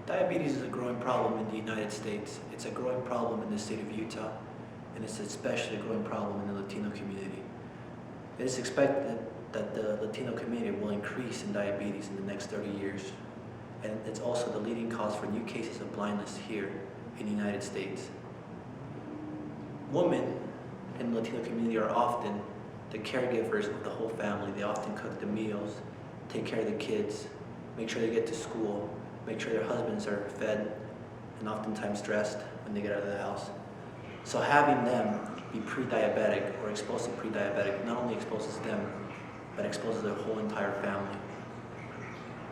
Diabetes is a growing problem in the United States. It's a growing problem in the state of Utah, and it's especially a growing problem in the Latino community. It is expected that the Latino community will increase in diabetes in the next 30 years, and it's also the leading cause for new cases of blindness here in the United States. Women in the Latino community are often the caregivers of the whole family. They often cook the meals, take care of the kids, make sure they get to school, make sure their husbands are fed and oftentimes dressed when they get out of the house. So having them be pre-diabetic or exposed to pre-diabetic not only exposes them, but exposes their whole entire family.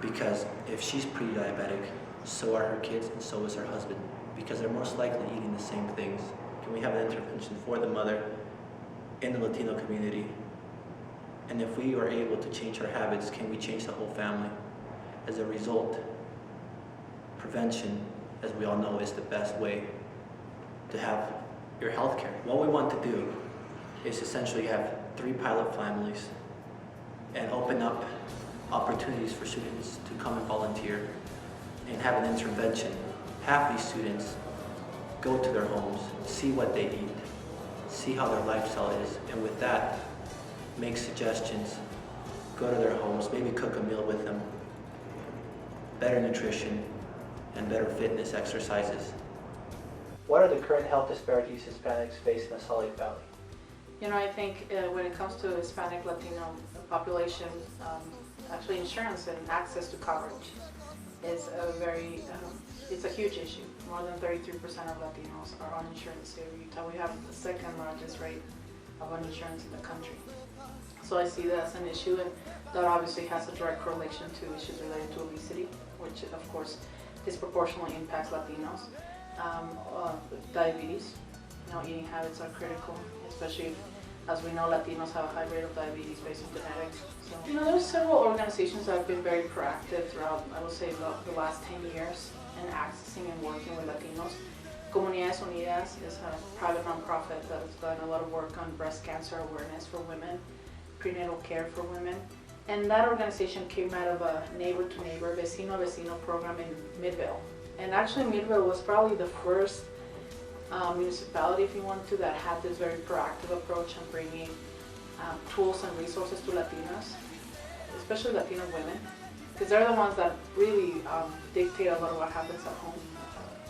Because if she's pre-diabetic, so are her kids and so is her husband, because they're most likely eating the same things. Can we have an intervention for the mother in the Latino community? And if we are able to change her habits, can we change the whole family? As a result, prevention, as we all know, is the best way to have your health care. What we want to do is essentially have 3 pilot families and open up opportunities for students to come and volunteer and have an intervention. Have these students go to their homes, see what they eat, see how their lifestyle is, and with that, make suggestions, go to their homes, maybe cook a meal with them, better nutrition, and better fitness exercises. What are the current health disparities Hispanics face in the Salt Lake Valley? You know, I think when it comes to Hispanic Latino population, actually insurance and access to coverage is it's a huge issue. More than 33% of Latinos are uninsured in the state of Utah. We have the second largest rate of uninsurance in the country. So I see that as an issue, and that obviously has a direct correlation to issues related to obesity, which of course disproportionately impacts Latinos. Diabetes, you know, eating habits are critical, especially as we know Latinos have a high rate of diabetes based on genetics. So, you know, there's several organizations that have been very proactive throughout, I would say, the last 10 years in accessing and working with Latinos. Comunidades Unidas is a private nonprofit that has done a lot of work on breast cancer awareness for women, prenatal care for women. And that organization came out of a neighbor-to-neighbor, vecino-vecino program in Midvale. And actually Midvale was probably the first municipality, if you want to, that had this very proactive approach on bringing tools and resources to Latinas, especially Latino women, because they're the ones that really dictate a lot of what happens at home.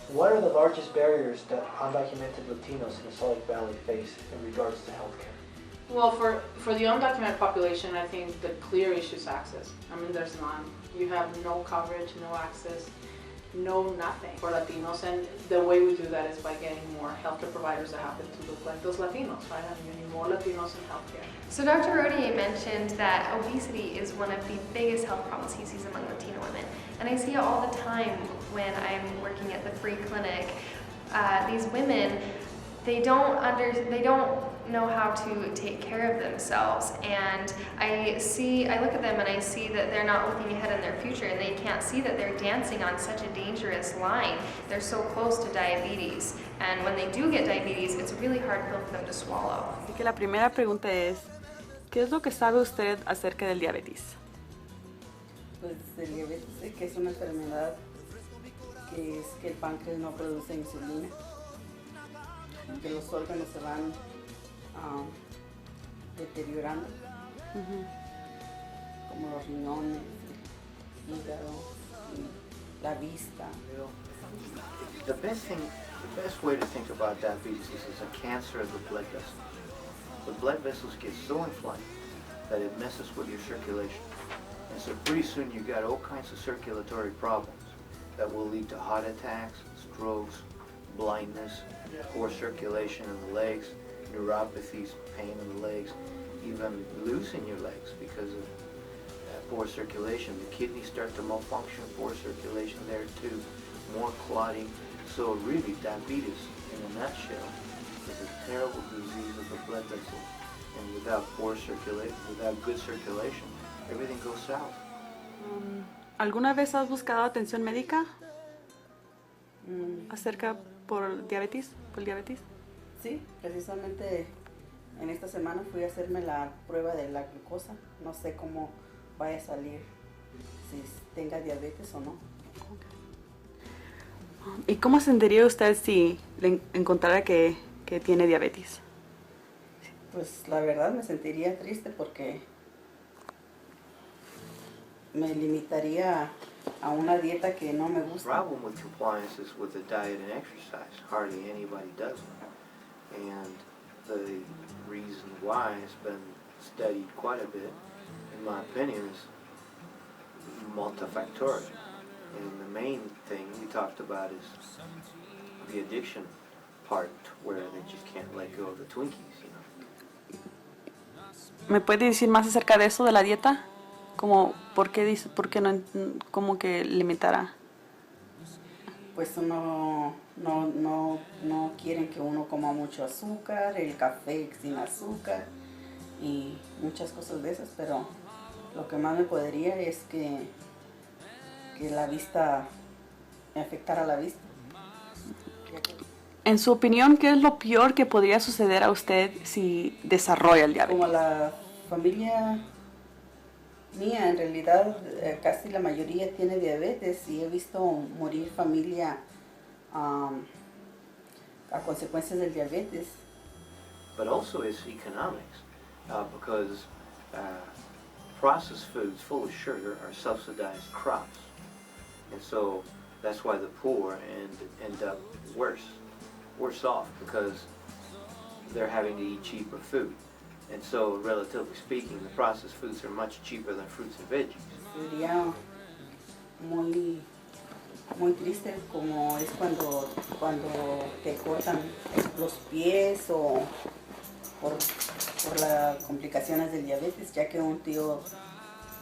What are the largest barriers that undocumented Latinos in the Salt Lake Valley face in regards to healthcare? Well, for the undocumented population, I think the clear issue is access. I mean, there's none. You have no coverage, no access, no nothing for Latinos, and the way we do that is by getting more healthcare providers that happen to look like those Latinos, right? I mean, you need more Latinos in healthcare. So Dr. P.O.D.E.R.A mentioned that obesity is one of the biggest health problems he sees among Latino women, and I see it all the time when I'm working at the free clinic. These women, they don't know how to take care of themselves, and I look at them and I see that they're not looking ahead in their future, and they can't see that they're dancing on such a dangerous line. They're so close to diabetes, and when they do get diabetes, it's a really hard pill for them to swallow. Así que la primera pregunta es, ¿qué es lo que sabe usted acerca del diabetes? Pues el diabetes sé que es una enfermedad que es que el páncreas no produce insulina, que los órganos se van deteriorando, como los riñones, el hígado, y la vista. The best way to think about diabetes is as a cancer of the blood vessels. The blood vessels get so inflamed that it messes with your circulation. And so pretty soon you got all kinds of circulatory problems that will lead to heart attacks, strokes, blindness, poor circulation in the legs, neuropathies, pain in the legs, even losing your legs because of poor circulation. The kidneys start to malfunction, poor circulation there too, more clotting. So really, diabetes, in a nutshell, is a terrible disease of the blood vessels. And without good circulation, everything goes south. ¿Alguna vez has buscado atención médica acerca por diabetes? Sí, precisamente en esta semana fui a hacerme la prueba de la glucosa. No sé cómo vaya a salir, si tenga diabetes o no. ¿Y cómo se sentiría usted si le encontrara que tiene diabetes? Pues la verdad me sentiría triste porque me limitaría a una dieta que no me The gusta. problem with compliance is with the diet and exercise. Hardly anybody does it. And the reason why has been studied quite a bit, in my opinion, is multifactorial. And the main thing we talked about is the addiction part, where they just can't let go of the Twinkies, you know. ¿Me puede decir más acerca de eso, de la dieta? Como, ¿por qué no, como que limitara? Pues no quieren que uno coma mucho azúcar, el café sin azúcar y muchas cosas de esas, pero lo que más me podría es que la vista, me afectara la vista. En su opinión, ¿qué es lo peor que podría suceder a usted si desarrolla el diabetes? Como la familia mía, en realidad casi la mayoría tiene diabetes y he visto morir familia a consecuencias del diabetes. But also it's economics, because processed foods full of sugar are subsidized crops. And so that's why the poor end up worse off, because they're having to eat cheaper food. And so, relatively speaking, the processed foods are much cheaper than fruits and veggies. Sería muy triste como es cuando te cortan los pies o por las complicaciones del diabetes, ya que un tío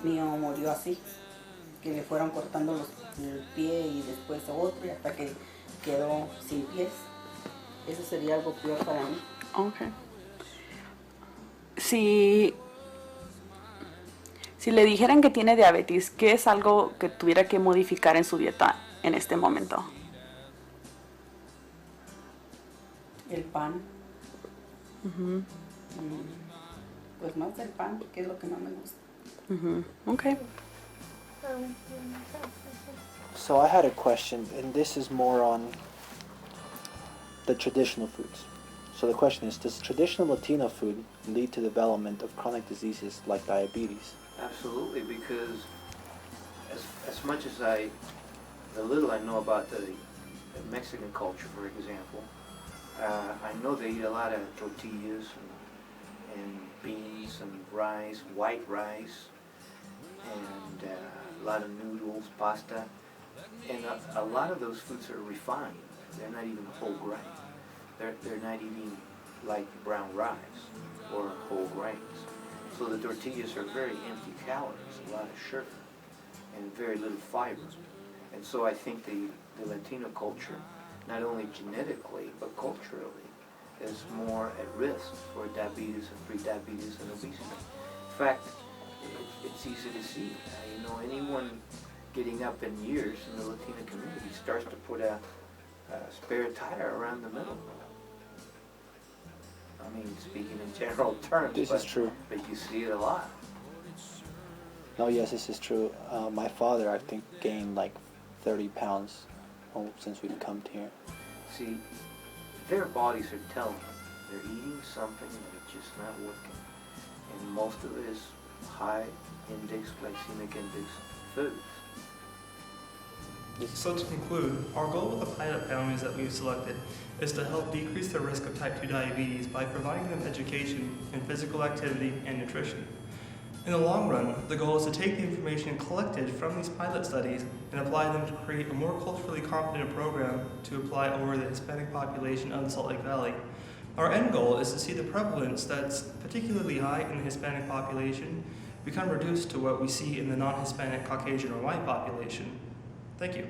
mío murió así, que le fueron cortando el pie y después otro y hasta que quedó sin pies. Eso sería algo peor para mí. Okay. Si le dijeran que tiene diabetes, ¿qué es algo que tuviera que modificar en su dieta en este momento? El pan. Pues más el pan, que es lo que más me gusta. Okay. So I had a question, and this is more on the traditional foods. So the question is, does traditional Latino food lead to development of chronic diseases like diabetes? Absolutely, because as much as the little I know about the Mexican culture, for example, I know they eat a lot of tortillas and beans and rice, white rice, and a lot of noodles, pasta, and a lot of those foods are refined. They're not even whole grain. They're not eating like brown rice or whole grains. So the tortillas are very empty calories, a lot of sugar, and very little fiber. And so I think the Latino culture, not only genetically but culturally, is more at risk for diabetes and prediabetes and obesity. In fact, it's easy to see. Anyone getting up in years in the Latino community starts to put a spare tire around the middle. I mean, speaking in general terms, This is true. But you see it a lot. No, yes, this is true. My father, I think, gained like 30 pounds since we've come here. See, their bodies are telling them they're eating something and it's just not working. And most of it is high index, glycemic index foods. So to conclude, our goal with the pilot families that we've selected is to help decrease the risk of type 2 diabetes by providing them education in physical activity and nutrition. In the long run, the goal is to take the information collected from these pilot studies and apply them to create a more culturally competent program to apply over the Hispanic population of the Salt Lake Valley. Our end goal is to see the prevalence that's particularly high in the Hispanic population become reduced to what we see in the non-Hispanic Caucasian or white population. Thank you.